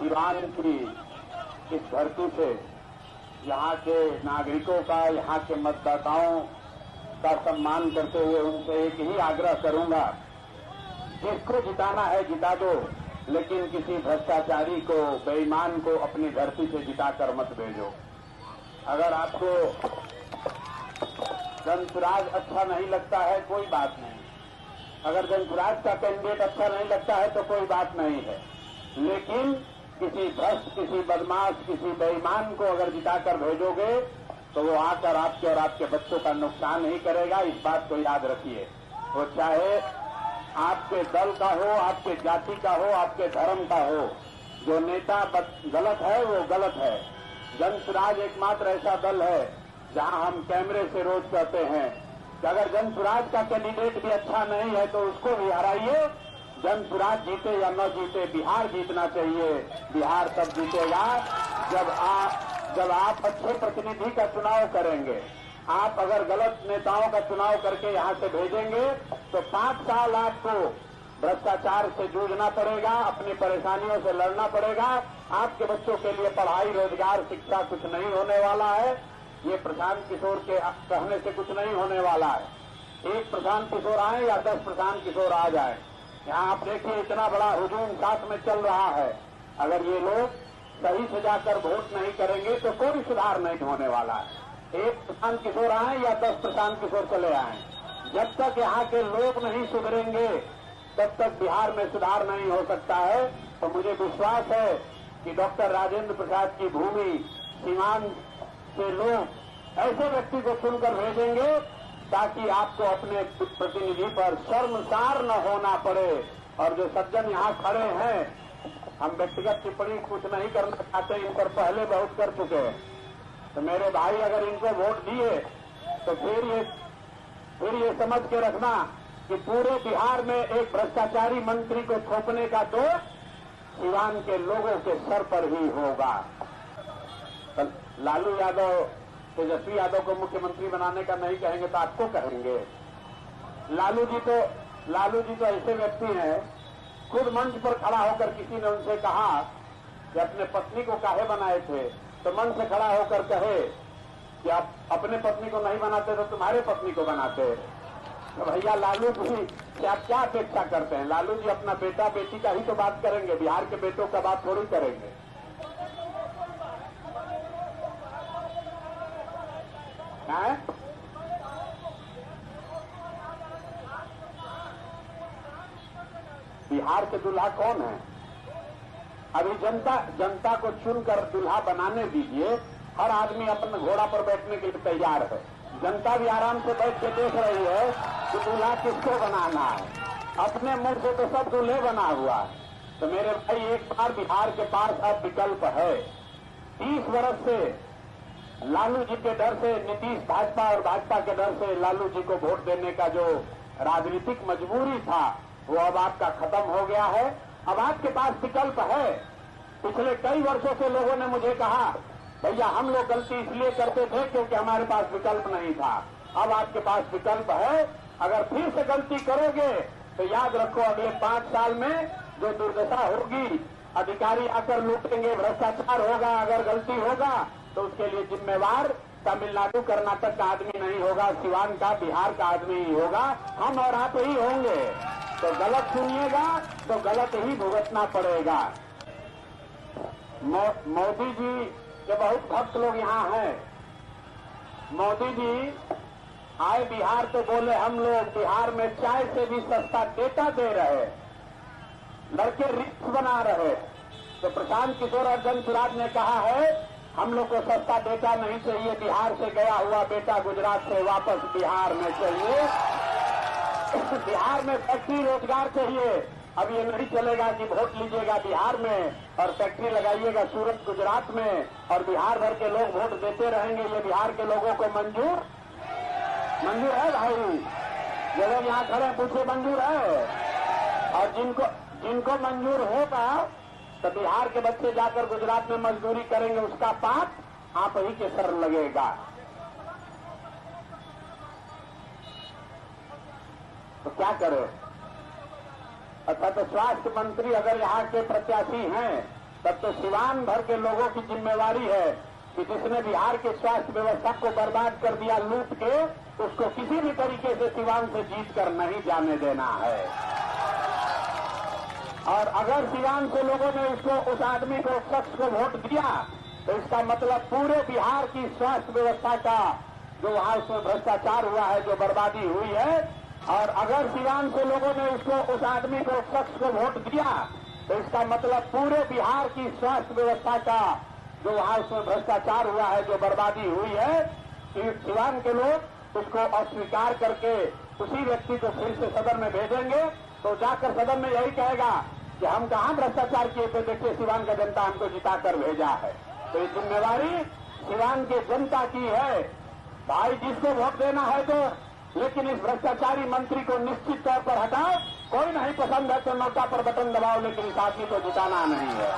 सिवान की इस धरती से यहाँ के नागरिकों का, यहाँ के मतदाताओं का सम्मान करते हुए उनसे एक ही आग्रह करूंगा, जिसको जिताना है जिता दो, लेकिन किसी भ्रष्टाचारी को, बेईमान को अपनी धरती से जिताकर मत भेजो। अगर आपको जनसुराज अच्छा नहीं लगता है, कोई बात नहीं। अगर जनसुराज का कैंडिडेट अच्छा नहीं लगता है तो कोई बात नहीं है, लेकिन किसी भ्रष्ट, किसी बदमाश, किसी बेईमान को अगर जिताकर भेजोगे तो वो आकर आपके और आपके बच्चों का नुकसान नहीं करेगा। इस बात को याद रखिए। वो चाहे आपके दल का हो, आपके जाति का हो, आपके धर्म का हो, जो नेता गलत है वो गलत है। जनसुराज एकमात्र ऐसा दल है जहां हम कैमरे से रोज कहते हैं कि अगर जनसुराज का कैंडिडेट भी अच्छा नहीं है तो उसको भी हराइए। जनसुराज जीते या न जीते, बिहार जीतना चाहिए। बिहार तब जीतेगा जब आप अच्छे प्रतिनिधि का चुनाव करेंगे। आप अगर गलत नेताओं का चुनाव करके यहां से भेजेंगे तो 5 साल आपको भ्रष्टाचार से जूझना पड़ेगा, अपनी परेशानियों से लड़ना पड़ेगा। आपके बच्चों के लिए पढ़ाई, रोजगार, शिक्षा कुछ नहीं होने वाला है। ये प्रशांत किशोर के कहने से कुछ नहीं होने वाला है। एक प्रशांत किशोर आए या 10 प्रशांत किशोर आ जाए, यहाँ आप देखिए इतना बड़ा हुजूम साथ में चल रहा है। अगर ये लोग सही से जाकर वोट नहीं करेंगे तो कोई सुधार नहीं होने वाला है। एक प्रशांत किशोर आए या 10 प्रशांत किशोर चले आए, जब तक यहाँ के लोग नहीं सुधरेंगे तब तक बिहार में सुधार नहीं हो सकता है। तो मुझे विश्वास है कि डॉक्टर राजेंद्र प्रसाद की भूमि सीवान से लोग ऐसे व्यक्ति को चुनकर भेजेंगे ताकि आपको अपने प्रतिनिधि पर शर्मसार न होना पड़े। और जो सज्जन यहाँ खड़े हैं, हम व्यक्तिगत टिप्पणी कुछ नहीं करना चाहते, इन पर पहले बहुत कर चुके हैं। तो मेरे भाई अगर इनको वोट दिए तो फिर ये समझ के रखना कि पूरे बिहार में एक भ्रष्टाचारी मंत्री को थोपने का दोष सिवान के लोगों के सर पर ही होगा। तो लालू यादव, तेजस्वी यादव को मुख्यमंत्री बनाने का नहीं कहेंगे तो आपको कहेंगे। लालू जी तो ऐसे व्यक्ति हैं, खुद मंच पर खड़ा होकर किसी ने उनसे कहा कि अपने पत्नी को काहे बनाए थे, तो मंच से खड़ा होकर कहे कि आप अपने पत्नी को नहीं बनाते तो तुम्हारे पत्नी को बनाते। तो भैया लालू जी से आप क्या अपेक्षा करते हैं? लालू जी अपना बेटा बेटी का ही तो बात करेंगे, बिहार के बेटों का बात थोड़ी करेंगे। बिहार के दूल्हा कौन है? अभी जनता को चुनकर दूल्हा बनाने दीजिए। हर आदमी अपने घोड़ा पर बैठने के लिए तैयार है। जनता भी आराम से बैठ के देख रही है कि दूल्हा किसको बनाना है। अपने मुंह से तो सब दूल्हे बना हुआ है। तो मेरे भाई, एक बार बिहार के पास अब विकल्प है। 30 वर्ष से लालू जी के डर से नीतीश भाजपा और भाजपा के डर से लालू जी को वोट देने का जो राजनीतिक मजबूरी था वो अब आपका खत्म हो गया है। अब आपके पास विकल्प है। पिछले कई वर्षों से लोगों ने मुझे कहा भैया हम लोग गलती इसलिए करते थे क्योंकि हमारे पास विकल्प नहीं था। अब आपके पास विकल्प है। अगर फिर से गलती करोगे तो याद रखो अगले 5 साल में जो दुर्दशा होगी, अधिकारी आकर लूटेंगे, भ्रष्टाचार होगा। अगर गलती होगा तो उसके लिए जिम्मेवार तमिलनाडु, कर्नाटक का आदमी नहीं होगा, सिवान का, बिहार का आदमी ही होगा, हम और आप ही होंगे। तो गलत सुनिएगा तो गलत ही भुगतना पड़ेगा। मोदी जी के बहुत भक्त लोग यहाँ हैं। मोदी जी आए बिहार तो बोले हम लोग बिहार में चाय से भी सस्ता डेटा दे रहे, लड़के रिक्स बना रहे। तो प्रशांत किशोर और जनसुराज ने कहा है हम लोग को सस्ता डेटा नहीं चाहिए, बिहार से गया हुआ बेटा गुजरात से वापस बिहार में चाहिए। बिहार में फैक्ट्री रोजगार चाहिए। अब ये नहीं चलेगा कि वोट लीजिएगा बिहार में और फैक्ट्री लगाइएगा सूरत गुजरात में और बिहार भर के लोग वोट देते रहेंगे। ये बिहार के लोगों को मंजूर है भाई? जो लोग यहाँ खड़े पूछे मंजूर है? और जिनको मंजूर होगा तो बिहार के बच्चे जाकर गुजरात में मजदूरी करेंगे, उसका पाप आप ही के सर लगेगा। तो क्या करें? अच्छा, तो स्वास्थ्य मंत्री अगर यहाँ के प्रत्याशी हैं तब तो सिवान भर के लोगों की जिम्मेवारी है कि जिसने बिहार के स्वास्थ्य व्यवस्था को बर्बाद कर दिया लूट के, उसको किसी भी तरीके से सिवान से जीत कर नहीं जाने देना है। और अगर सिवान से लोगों ने उस आदमी को, शख्स को वोट दिया, तो इसका मतलब पूरे बिहार की स्वास्थ्य व्यवस्था का जो वहां उसमें भ्रष्टाचार हुआ है, जो बर्बादी हुई है, और अगर सिवान से लोगों ने उस आदमी को, शख्स को वोट दिया, तो इसका मतलब पूरे बिहार की स्वास्थ्य व्यवस्था का जो वहां उसमें भ्रष्टाचार हुआ है, जो बर्बादी हुई है, कि सिवान के लोग उसको अस्वीकार करके उसी व्यक्ति को फिर से सदन में भेजेंगे, तो जाकर सदन में यही कहेगा कि हम कहां भ्रष्टाचार किए थे, देखिए सिवान का जनता हमको जिताकर भेजा है। तो ये जिम्मेवारी सिवान की जनता की है। भाई जिसको वोट देना है तो, लेकिन इस भ्रष्टाचारी मंत्री को निश्चित तौर पर हटाओ। कोई नहीं पसंद है तो नोटा पर बटन दबाओ, लेकिन इस आदमी को जिताना नहीं है।